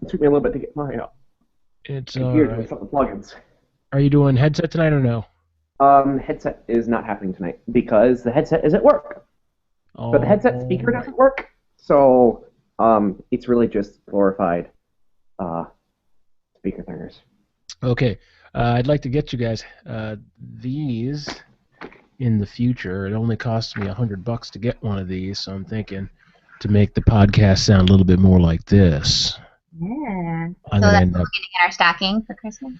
It took me a little bit to get my It's all computer to right. set the plugins. Are you doing headset tonight or no? Headset is not happening tonight because the headset is at work, but the headset All speaker right. doesn't work. So it's really just glorified uh, speaker thingers. Okay. I'd like to get you guys these in the future. It only costs me $100 to get one of these, so I'm thinking to make the podcast sound a little bit more like this. Yeah. I'm So going to that's end up what we're getting in our stocking for Christmas.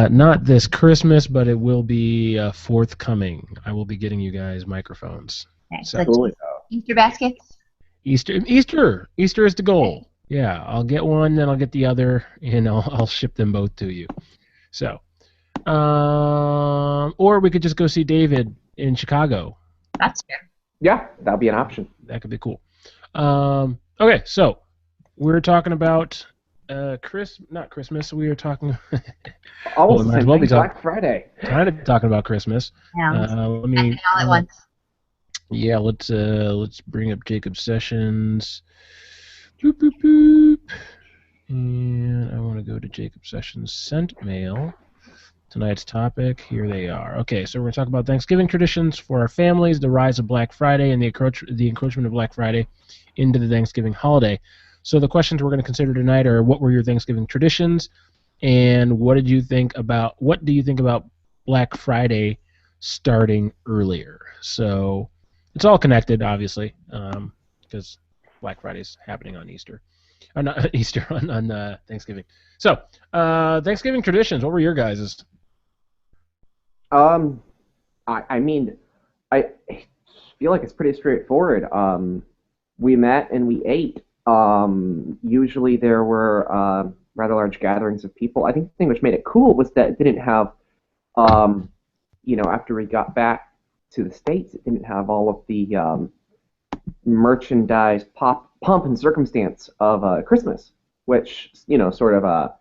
not this Christmas, but it will be forthcoming. I will be getting you guys microphones. Okay. So So Cool. Easter baskets. Easter is the Okay. goal. Yeah, I'll get one, then I'll get the other, and I'll ship them both to you. So, or we could just go see David in Chicago. That's true. Yeah, that'll be an option. That could be cool. Okay, so we're talking about not Christmas. We are talking. Well, we Almost the might as same well be thing. talking Black Friday. kind of talking about Christmas. Yeah. Let me. Happening all at once. Yeah, let's bring up Jacob Sessions. Boop, boop, boop. And I want to go to Jacob Sessions sent mail. Tonight's topic, here they are. Okay, so we're going to talk about Thanksgiving traditions for our families, the rise of Black Friday, and the encroachment of Black Friday into the Thanksgiving holiday. So the questions we're going to consider tonight are: what were your Thanksgiving traditions, and what do you think about Black Friday starting earlier? So it's all connected, obviously, because Black Friday is happening on Easter, or not Easter on Thanksgiving. So Thanksgiving traditions. What were your guys's? Um, I mean, I feel like it's pretty straightforward. We met and we ate. Usually there were rather large gatherings of people. I think the thing which made it cool was that it didn't have, um, after we got back to the States, it didn't have all of the merchandise pomp and circumstance of Christmas, which, sort of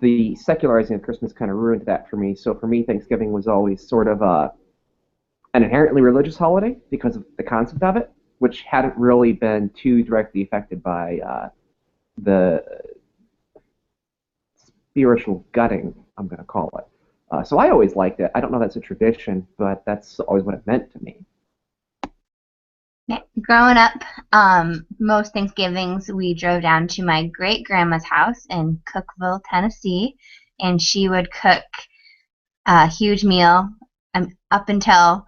the secularizing of Christmas kind of ruined that for me. So for me, Thanksgiving was always sort of an inherently religious holiday because of the concept of it, which hadn't really been too directly affected by the spiritual gutting, I'm going to call it. So I always liked it. I don't know if that's a tradition, but that's always what it meant to me. Yeah. Growing up, most Thanksgivings we drove down to my great grandma's house in Cookeville, Tennessee, and she would cook a huge meal. Up until,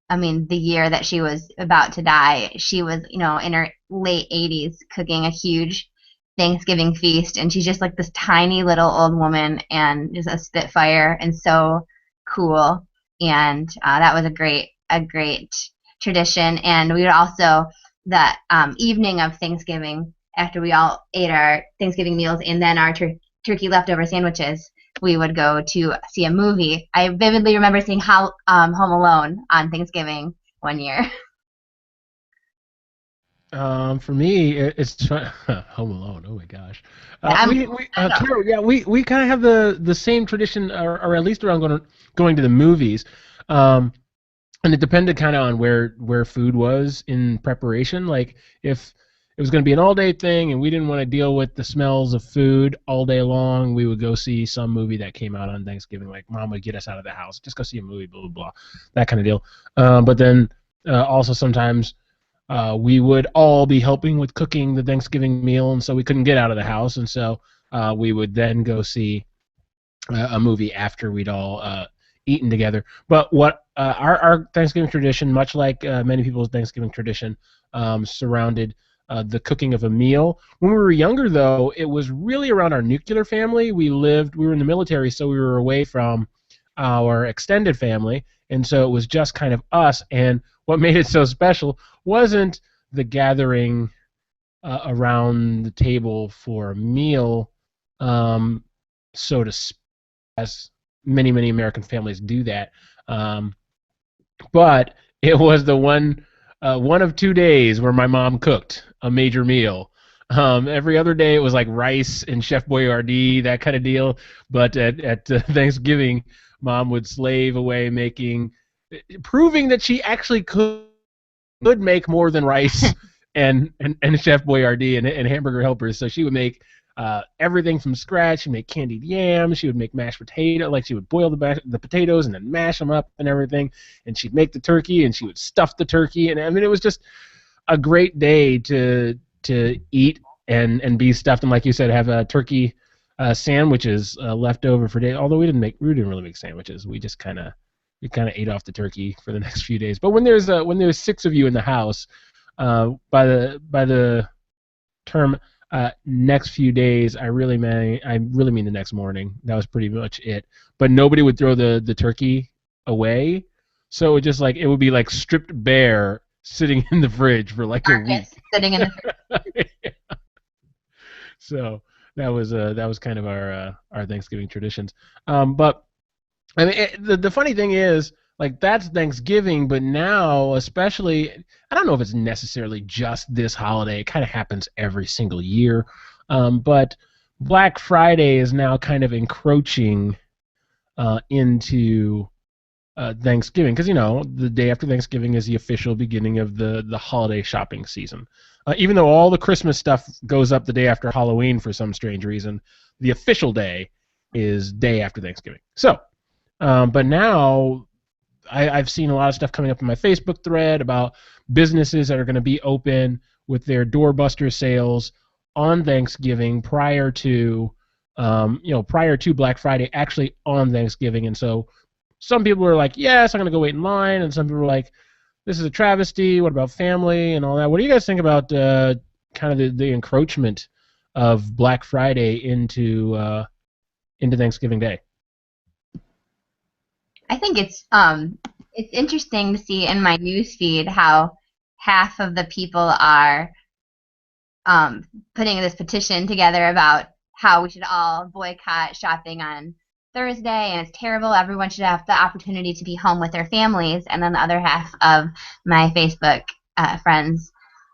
the year that she was about to die, she was, in her late 80s cooking a huge Thanksgiving feast, and she's just like this tiny little old woman and just a spitfire and so cool. And that was a great tradition. And we would also the evening of Thanksgiving, after we all ate our Thanksgiving meals and then our turkey leftover sandwiches, we would go to see a movie. I vividly remember seeing Home Alone on Thanksgiving one year. For me, it's Home Alone. Oh my gosh. I'm We I know. Carol, yeah, we kind of have the same tradition, or at least around going to the movies. Um, and it depended kind of on where food was in preparation. Like if it was going to be an all day thing and we didn't want to deal with the smells of food all day long, we would go see some movie that came out on Thanksgiving. Like mom would get us out of the house, just go see a movie, blah blah blah, that kind of deal. But then also sometimes we would all be helping with cooking the Thanksgiving meal, and so we couldn't get out of the house, and so we would then go see a movie after we'd all eaten together. But what our Thanksgiving tradition, much like many people's Thanksgiving tradition, surrounded the cooking of a meal. When we were younger, though, it was really around our nuclear family. We were in the military, so we were away from our extended family, and so it was just kind of us. And what made it so special wasn't the gathering around the table for a meal, um, so to speak, as many American families do that. Um, but it was the one of 2 days where my mom cooked a major meal. Every other day it was like rice and Chef Boyardee, that kind of deal. But at Thanksgiving, mom would slave away making, proving that she actually could make more than rice and Chef Boyardee and Hamburger Helpers. So she would make everything from scratch. She'd make candied yams. She would make mashed potato, like she would boil the potatoes and then mash them up and everything. And she'd make the turkey and she would stuff the turkey. And I mean, it was just a great day to eat and be stuffed. And like you said, have a turkey sandwiches left over for days. Although we didn't really make sandwiches. We just kind of ate off the turkey for the next few days. But when there's 6 of you in the house, by the term next few days, I really mean the next morning. That was pretty much it. But nobody would throw the turkey away, so it would be like stripped bare, sitting in the fridge for like a week. Sitting in the fridge. Yeah. So that was kind of our Thanksgiving traditions. But I mean, the funny thing is, like, that's Thanksgiving, but now, especially, I don't know if it's necessarily just this holiday. It kind of happens every single year. But Black Friday is now kind of encroaching into Thanksgiving, because, the day after Thanksgiving is the official beginning of the holiday shopping season. Even though all the Christmas stuff goes up the day after Halloween for some strange reason, the official day is day after Thanksgiving. So, but now I've seen a lot of stuff coming up in my Facebook thread about businesses that are going to be open with their doorbuster sales on Thanksgiving prior to Black Friday, actually on Thanksgiving. And so some people are like, yes, I'm going to go wait in line. And some people are like, this is a travesty. What about family and all that? What do you guys think about kind of the encroachment of Black Friday into Thanksgiving Day? I think it's interesting to see in my news feed how half of the people are putting this petition together about how we should all boycott shopping on Thursday, and it's terrible. Everyone should have the opportunity to be home with their families. And then the other half of my Facebook friends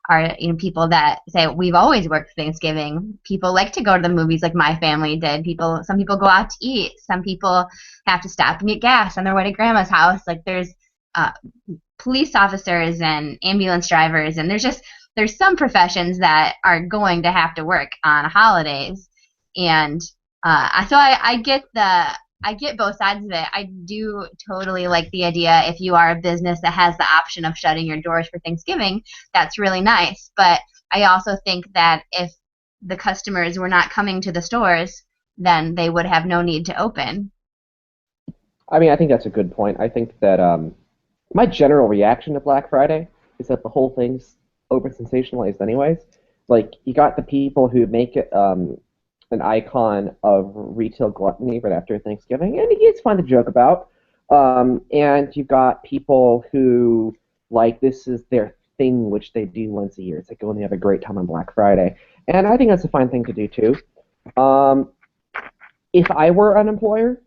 are people that say we've always worked Thanksgiving. People like to go to the movies like my family did. Some people go out to eat. Some people have to stop and get gas on their way to grandma's house. Like there's police officers and ambulance drivers, and there's some professions that are going to have to work on holidays. And I get both sides of it. I do totally like the idea if you are a business that has the option of shutting your doors for Thanksgiving, that's really nice. But I also think that if the customers were not coming to the stores, then they would have no need to open. I mean, I think that's a good point. I think that my general reaction to Black Friday is that the whole thing's over-sensationalized anyways. Like, you got the people who make it an icon of retail gluttony right after Thanksgiving, and it's fun to joke about. And you've got people who, like, this is their thing, which they do once a year. It's like going to have a great time on Black Friday. And I think that's a fine thing to do, too. If I were an employer,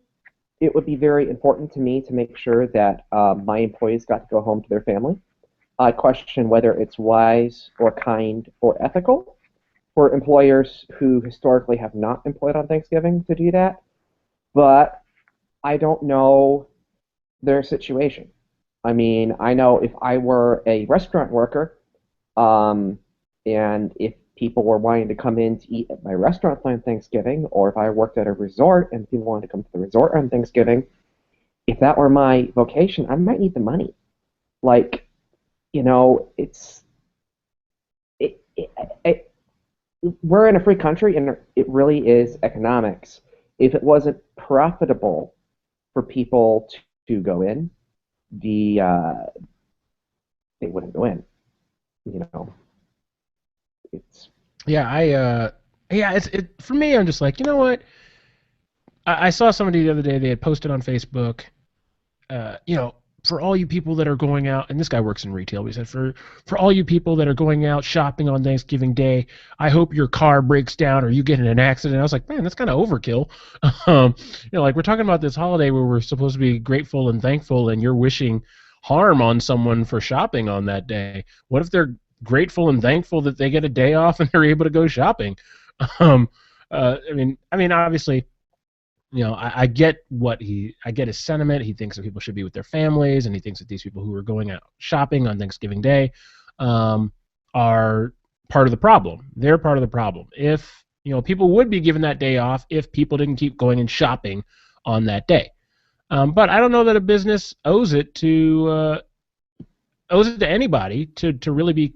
it would be very important to me to make sure that my employees got to go home to their family. I question whether it's wise or kind or ethical for employers who historically have not employed on Thanksgiving to do that, but I don't know their situation. I mean, I know if I were a restaurant worker, and if people were wanting to come in to eat at my restaurant on Thanksgiving, or if I worked at a resort and people wanted to come to the resort on Thanksgiving, if that were my vocation, I might need the money. Like, we're in a free country, and it really is economics. If it wasn't profitable for people to go in, they wouldn't go in. It's for me. I'm just like, you know what? I saw somebody the other day. They had posted on Facebook, for all you people that are going out, and this guy works in retail, he said, for all you people that are going out shopping on Thanksgiving Day, I hope your car breaks down or you get in an accident. I was like, man, that's kind of overkill. Like, we're talking about this holiday where we're supposed to be grateful and thankful, and you're wishing harm on someone for shopping on that day. What if they're grateful and thankful that they get a day off and they're able to go shopping? I mean, obviously, I get his sentiment. He thinks that people should be with their families, and he thinks that these people who are going out shopping on Thanksgiving Day are part of the problem. They're part of the problem. If people would be given that day off if people didn't keep going and shopping on that day. But I don't know that a business owes it to anybody to really be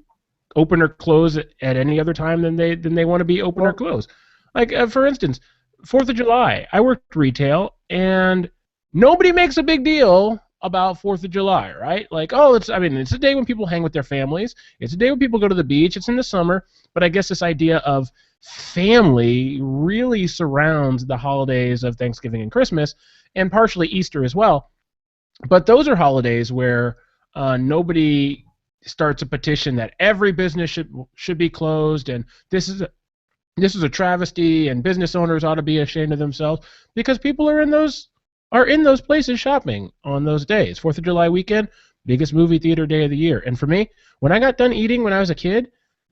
open or close at any other time than they want to be open or Well, close. Like for instance, Fourth of July, I worked retail, and nobody makes a big deal about Fourth of July, right? Like, oh, it's a day when people hang with their families. It's a day when people go to the beach. It's in the summer, but I guess this idea of family really surrounds the holidays of Thanksgiving and Christmas, and partially Easter as well. But those are holidays where nobody starts a petition that every business should be closed, and this is a travesty, and business owners ought to be ashamed of themselves, because people are in those places shopping on those days. Fourth of July weekend, biggest movie theater day of the year. And for me, when I got done eating when I was a kid,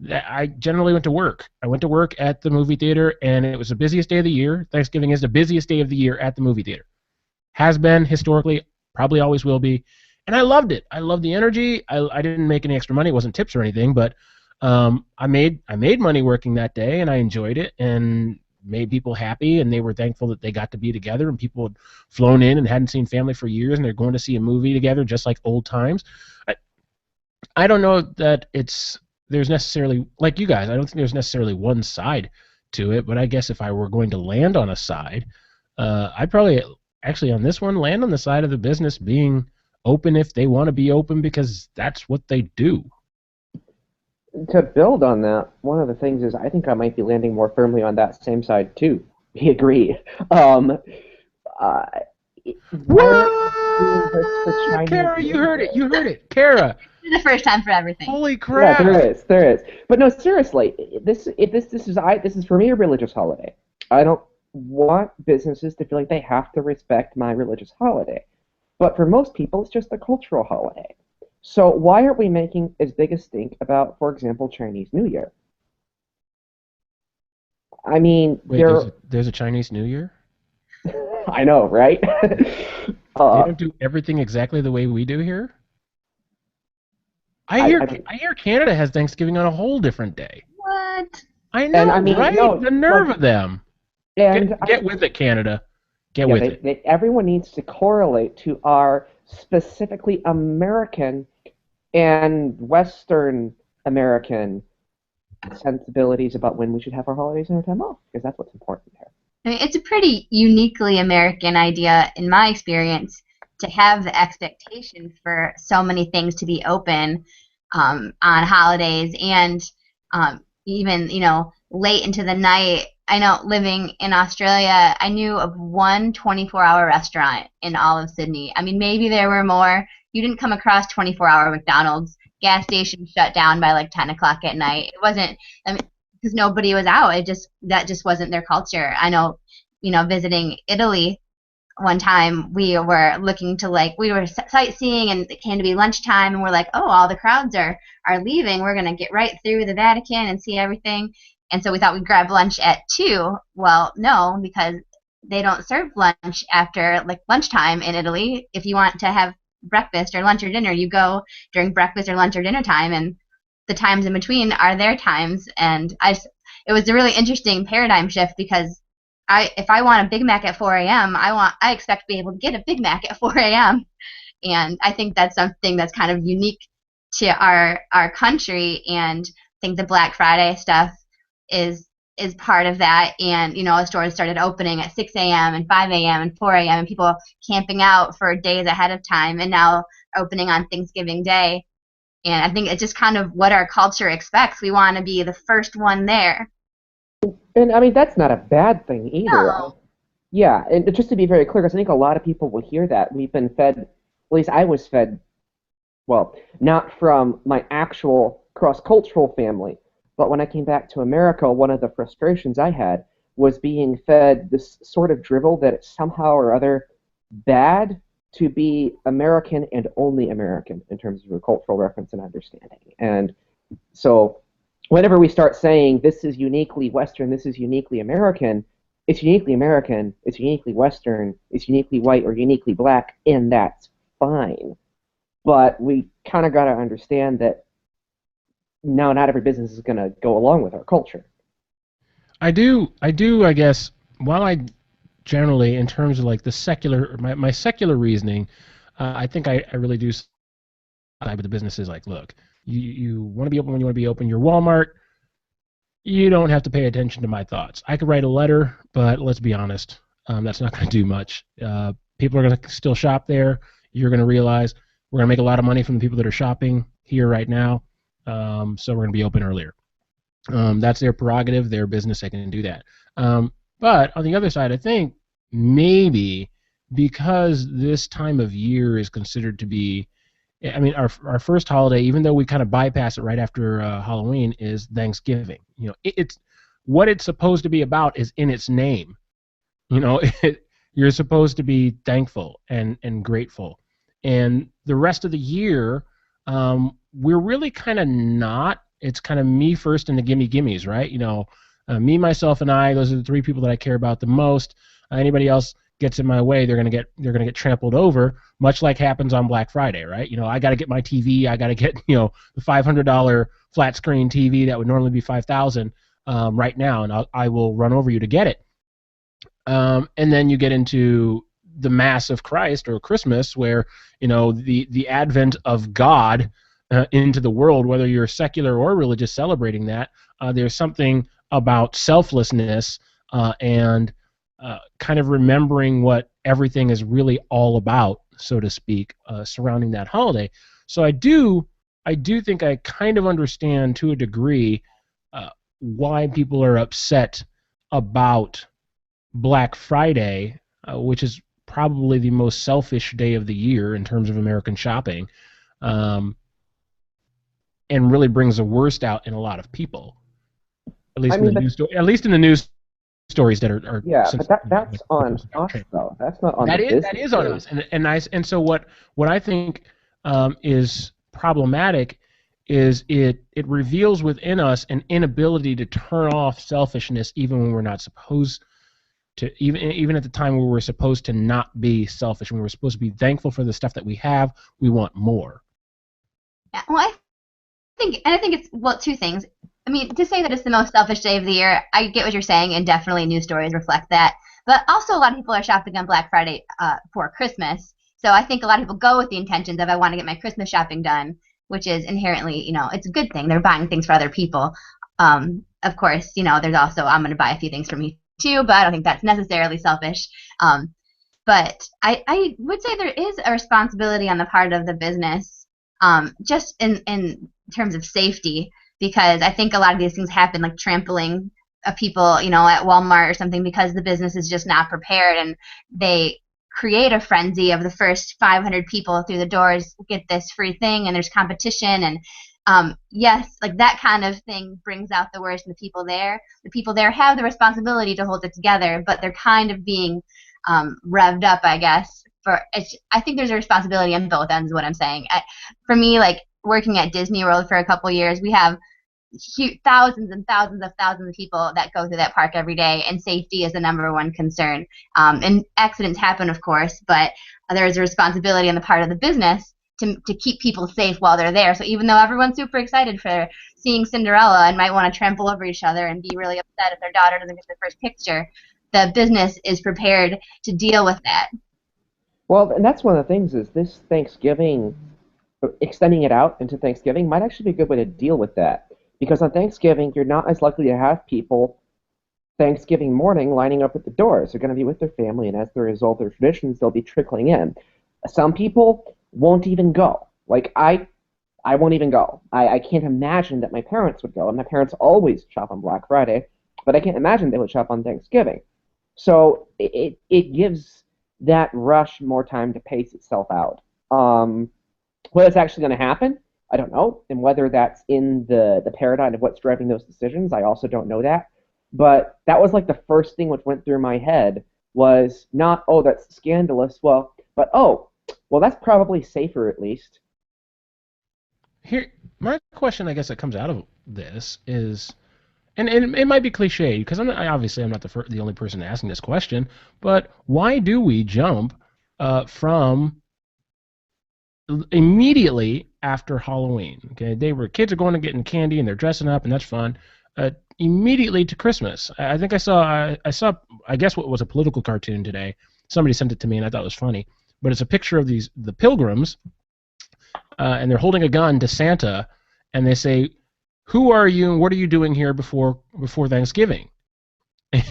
I generally went to work. I went to work at the movie theater, and it was the busiest day of the year. Thanksgiving is the busiest day of the year at the movie theater. Has been historically, probably always will be. And I loved it. I loved the energy. I didn't make any extra money. It wasn't tips or anything, but I made money working that day, and I enjoyed it and made people happy, and they were thankful that they got to be together, and people had flown in and hadn't seen family for years, and they're going to see a movie together just like old times. I, I don't know that there's necessarily, like you guys, I don't think there's necessarily one side to it, but I guess if I were going to land on a side, I'd probably actually on this one land on the side of the business being open if they want to be open, because that's what they do. to build on that, one of the things is I think I might be landing more firmly on that same side too. We agree. Uh, why aren't we doing this for What? Chinese Kara, you New heard it. Year? You heard it. Kara, It's the first time for everything. holy Yeah, crap. there is. But no, seriously, this is for me a religious holiday. I don't want businesses to feel like they have to respect my religious holiday. But for most people, it's just a cultural holiday. So why aren't we making as big a stink about, for example, Chinese New Year? I mean, Wait, there's a Chinese New Year? I know, right? They uh, don't do everything exactly the way we do here? I I, hear I mean, I hear Canada has Thanksgiving on a whole different day. What? I and I know, mean, right? no, The nerve like, of them. and Get with it, Canada. Get yeah, with it. everyone needs to correlate to our specifically American and Western American sensibilities about when we should have our holidays and our time off, because that's what's important here. I mean, it's a pretty uniquely American idea, in my experience, to have the expectation for so many things to be open on holidays and even, late into the night. I know living in Australia, I knew of one 24-hour restaurant in all of Sydney. I mean, maybe there were more. You didn't come across 24-hour McDonald's. Gas stations shut down by like 10 o'clock at night. It wasn't, I mean, because nobody was out. That just wasn't their culture. I know, visiting Italy one time, we were sightseeing, and it came to be lunchtime, and we're like, oh, all the crowds are leaving. We're gonna get right through the Vatican and see everything. And so we thought we'd grab lunch at 2. Well, no, because they don't serve lunch after like lunchtime in Italy. If you want to have breakfast or lunch or dinner, you go during breakfast or lunch or dinner time, and the times in between are their times. And it was a really interesting paradigm shift, because if I want a Big Mac at 4 a.m., I expect to be able to get a Big Mac at 4 a.m. And I think that's something that's kind of unique to our country. And I think the Black Friday stuff is part of that. And the stores started opening at 6 a.m. and 5 a.m. and 4 a.m. and people camping out for days ahead of time, and now opening on Thanksgiving Day. And I think it's just kind of what our culture expects. We want to be the first one there. And I mean, that's not a bad thing either. No. Yeah, and just to be very clear, because I think a lot of people will hear that. We've been fed, at least I was fed, well, not from my actual cross-cultural family, but when I came back to America, one of the frustrations I had was being fed this sort of drivel that it's somehow or other bad to be American and only American in terms of your cultural reference and understanding. And so whenever we start saying this is uniquely Western, this is uniquely American, it's uniquely American, it's uniquely Western, it's uniquely white or uniquely black, and that's fine. But we kind of got to understand that no, not every business is going to go along with our culture. I guess. While I generally, in terms of like the secular, my secular reasoning, I think I really do side with the businesses. Like, look, you want to be open when you want to be open. You're Walmart. You don't have to pay attention to my thoughts. I could write a letter, but let's be honest, that's not going to do much. People are going to still shop there. You're going to realize we're going to make a lot of money from the people that are shopping here right now. So we're going to be open earlier. That's their prerogative, their business. They can do that. But on the other side, I think maybe because this time of year is considered to be, I mean, our first holiday, even though we kind of bypass it right after Halloween, is Thanksgiving. It's what it's supposed to be about is in its name. You're supposed to be thankful and grateful, and the rest of the year, we're really kind of not. It's kind of me first and the gimme gimmes, right? Me, myself, and I. Those are the three people that I care about the most. Anybody else gets in my way, they're gonna get trampled over, much like happens on Black Friday, right? I got to get my TV. I got to get the $500 flat screen TV that would normally be $5,000 right now, and I will run over you to get it. And then you get into the Mass of Christ or Christmas, where the advent of God into the world, whether you're secular or religious, celebrating that. There's something about selflessness and kind of remembering what everything is really all about, so to speak, surrounding that holiday. So I do think I kind of understand to a degree why people are upset about Black Friday, which is probably the most selfish day of the year in terms of American shopping, and really brings the worst out in a lot of people. At least I mean, at least in the news stories that are yeah, but that's on us though. That's not on the business. That is on us, and so what I think is problematic is it reveals within us an inability to turn off selfishness even when we're not supposed to, even at the time where we're supposed to not be selfish, when we're supposed to be thankful for the stuff that we have. We want more. Yeah, well, I think it's, well, two things. I mean, to say that it's the most selfish day of the year, I get what you're saying, and definitely news stories reflect that. But also, a lot of people are shopping on Black Friday for Christmas. So I think a lot of people go with the intentions of, I want to get my Christmas shopping done, which is inherently, it's a good thing. They're buying things for other people. Of course, there's also, I'm going to buy a few things for me too, but I don't think that's necessarily selfish. But I would say there is a responsibility on the part of the business, just in terms of safety, because I think a lot of these things happen, like trampling of people, at Walmart or something, because the business is just not prepared, and they create a frenzy of the first 500 people through the doors get this free thing, and there's competition, and yes, like that kind of thing brings out the worst in the people there. The people there have the responsibility to hold it together, but they're kind of being revved up, I guess. I think there's a responsibility on both ends, is what I'm saying. For me, like working at Disney World for a couple years, we have thousands and thousands of people that go through that park every day, and safety is the number one concern. And accidents happen, of course, but there is a responsibility on the part of the business to keep people safe while they're there. So even though everyone's super excited for seeing Cinderella and might want to trample over each other and be really upset if their daughter doesn't get the first picture, the business is prepared to deal with that. Well, and that's one of the things, is this Thanksgiving, extending it out into Thanksgiving might actually be a good way to deal with that. Because on Thanksgiving, you're not as likely to have people Thanksgiving morning lining up at the doors. They're going to be with their family, and as a result of their traditions, they'll be trickling in. Some people won't even go. Like, I won't even go. I can't imagine that my parents would go, and my parents always shop on Black Friday, but I can't imagine they would shop on Thanksgiving. So it gives that rush more time to pace itself out. Whether it's actually going to happen, I don't know, and whether that's in the paradigm of what's driving those decisions, I also don't know that. But that was like the first thing which went through my head, was not, oh, that's scandalous, but that's probably safer at least. Here, my question, I guess, that comes out of this is, and it might be cliche, because I'm not the only person asking this question, but why do we jump from immediately after Halloween? Okay, kids are going and getting candy and they're dressing up, and that's fun. uh, immediately to Christmas. I think I saw I guess what was a political cartoon today. Somebody sent it to me and I thought it was funny. But it's a picture of the pilgrims, and they're holding a gun to Santa, and they say, "Who are you and what are you doing here before Thanksgiving?"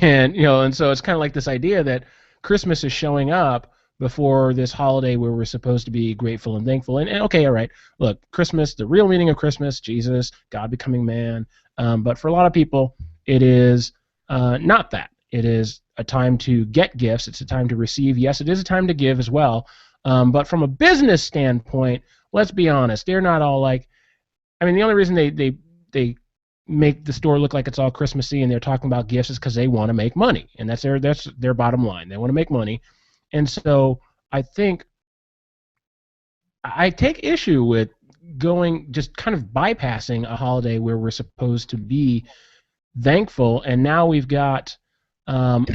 And and so it's kind of like this idea that Christmas is showing up before this holiday where we're supposed to be grateful and thankful. And okay, all right, look, Christmas, the real meaning of Christmas, Jesus, God becoming man. But for a lot of people, it is not that. It is a time to get gifts. It's a time to receive. Yes, it is a time to give as well. But from a business standpoint, let's be honest, they're not all like. I mean, the only reason they make the store look like it's all Christmassy and they're talking about gifts is because they want to make money, and that's their bottom line. They want to make money, and so I think I take issue with going just kind of bypassing a holiday where we're supposed to be thankful, and now we've got um,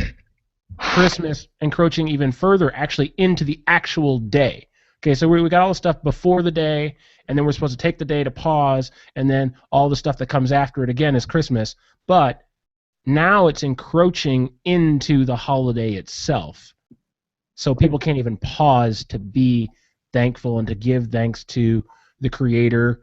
Christmas encroaching even further actually into the actual day. Okay, so we got all the stuff before the day, and then we're supposed to take the day to pause, and then all the stuff that comes after it again is Christmas. But now it's encroaching into the holiday itself. So people can't even pause to be thankful and to give thanks to the Creator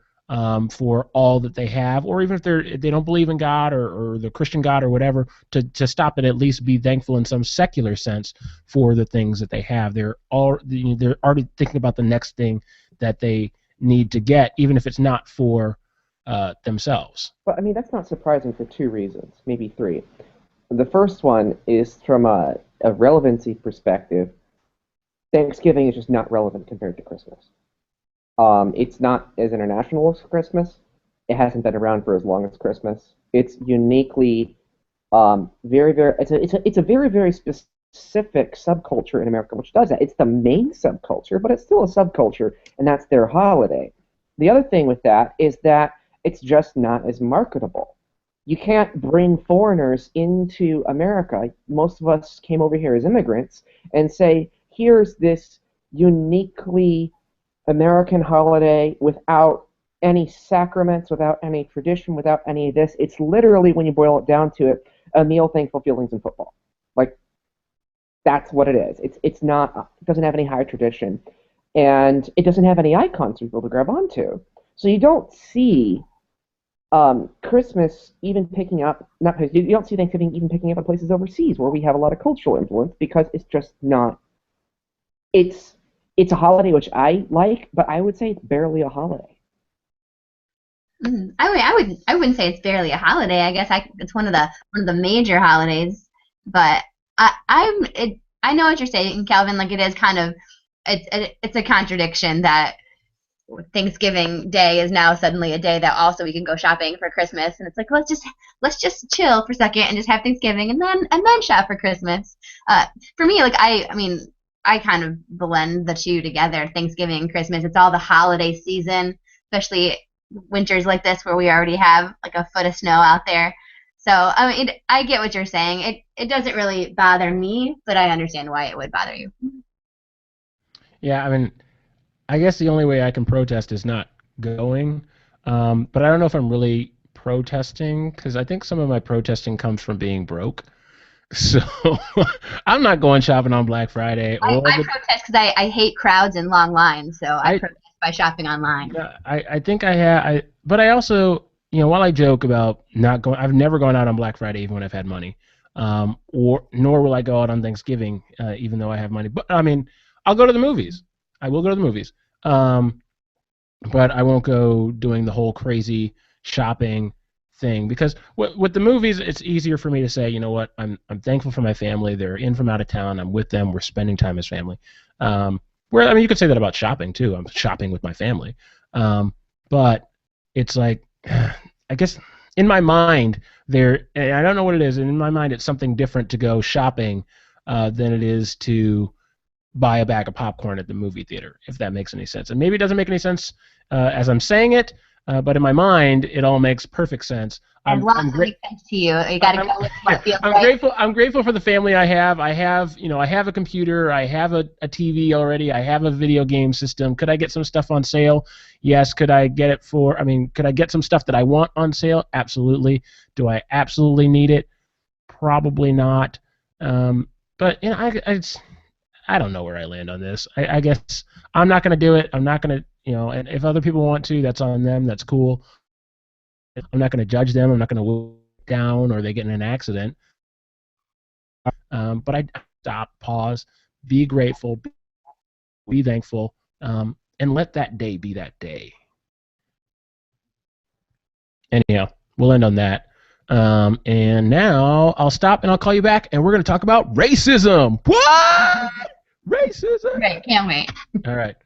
for all that they have, or even if they don't believe in God or the Christian God or whatever, to stop and at least be thankful in some secular sense for the things that they have. They're already thinking about the next thing that they need to get, even if it's not for themselves. But I mean, that's not surprising for two reasons, maybe three. The first one is from a relevancy perspective. Thanksgiving is just not relevant compared to Christmas. It's not as international as Christmas. It hasn't been around for as long as Christmas. It's uniquely very, very. It's a very, very specific subculture in America which does that. It's the main subculture, but it's still a subculture, and that's their holiday. The other thing with that is that it's just not as marketable. You can't bring foreigners into America. Most of us came over here as immigrants and say, here's this uniquely American holiday without any sacraments, without any tradition, without any of this. It's literally, when you boil it down to it, a meal, thankful feelings, and football. Like, that's what it is. It's not. It doesn't have any high tradition, and it doesn't have any icons for people to grab onto. So you don't see Christmas even picking up. Not you don't see Thanksgiving even picking up in places overseas where we have a lot of cultural influence, because it's just not. It's a holiday which I like, but I would say it's barely a holiday. I wouldn't say it's barely a holiday. I guess it's one of the major holidays. But I know what you're saying, Calvin. Like, it is kind of it's a contradiction that Thanksgiving Day is now suddenly a day that also we can go shopping for Christmas, and it's like, let's just chill for a second and just have Thanksgiving and then shop for Christmas. For me, like, I mean, I kind of blend the two together, Thanksgiving and Christmas. It's all the holiday season, especially winters like this where we already have like a foot of snow out there. So I mean, I get what you're saying. It doesn't really bother me, but I understand why it would bother you. Yeah, I mean, I guess the only way I can protest is not going. But I don't know if I'm really protesting, because I think some of my protesting comes from being broke. So I'm not going shopping on Black Friday. I protest because I hate crowds and long lines, so I protest by shopping online. Yeah, I think I have. But I also, while I joke about not going, I've never gone out on Black Friday even when I've had money, or nor will I go out on Thanksgiving even though I have money. But I mean, I'll go to the movies. I will go to the movies, but I won't go doing the whole crazy shopping thing, because with the movies, it's easier for me to say, you know what, I'm thankful for my family. They're in from out of town. I'm with them. We're spending time as family. Where, I mean, you could say that about shopping too. I'm shopping with my family. But it's like, I guess in my mind, I don't know what it is. And in my mind, it's something different to go shopping than it is to buy a bag of popcorn at the movie theater, if that makes any sense. And maybe it doesn't make any sense as I'm saying it, but in my mind, it all makes perfect sense. And lots of makes sense to you. You got to go with what feels right. Grateful. I'm grateful for the family I have. I have a computer. I have a TV already. I have a video game system. Could I get some stuff on sale? Yes. Could I get it for? I mean, could I get some stuff that I want on sale? Absolutely. Do I absolutely need it? Probably not. But I don't know where I land on this. I guess I'm not going to do it. I'm not going to, and if other people want to, that's on them. That's cool. I'm not going to judge them. I'm not going to down or they get in an accident. But I stop, pause, be grateful, be thankful, and let that day be that day. Anyhow, we'll end on that. And now I'll stop and I'll call you back, and we're going to talk about racism. What? Racism. Right, can't wait. All right.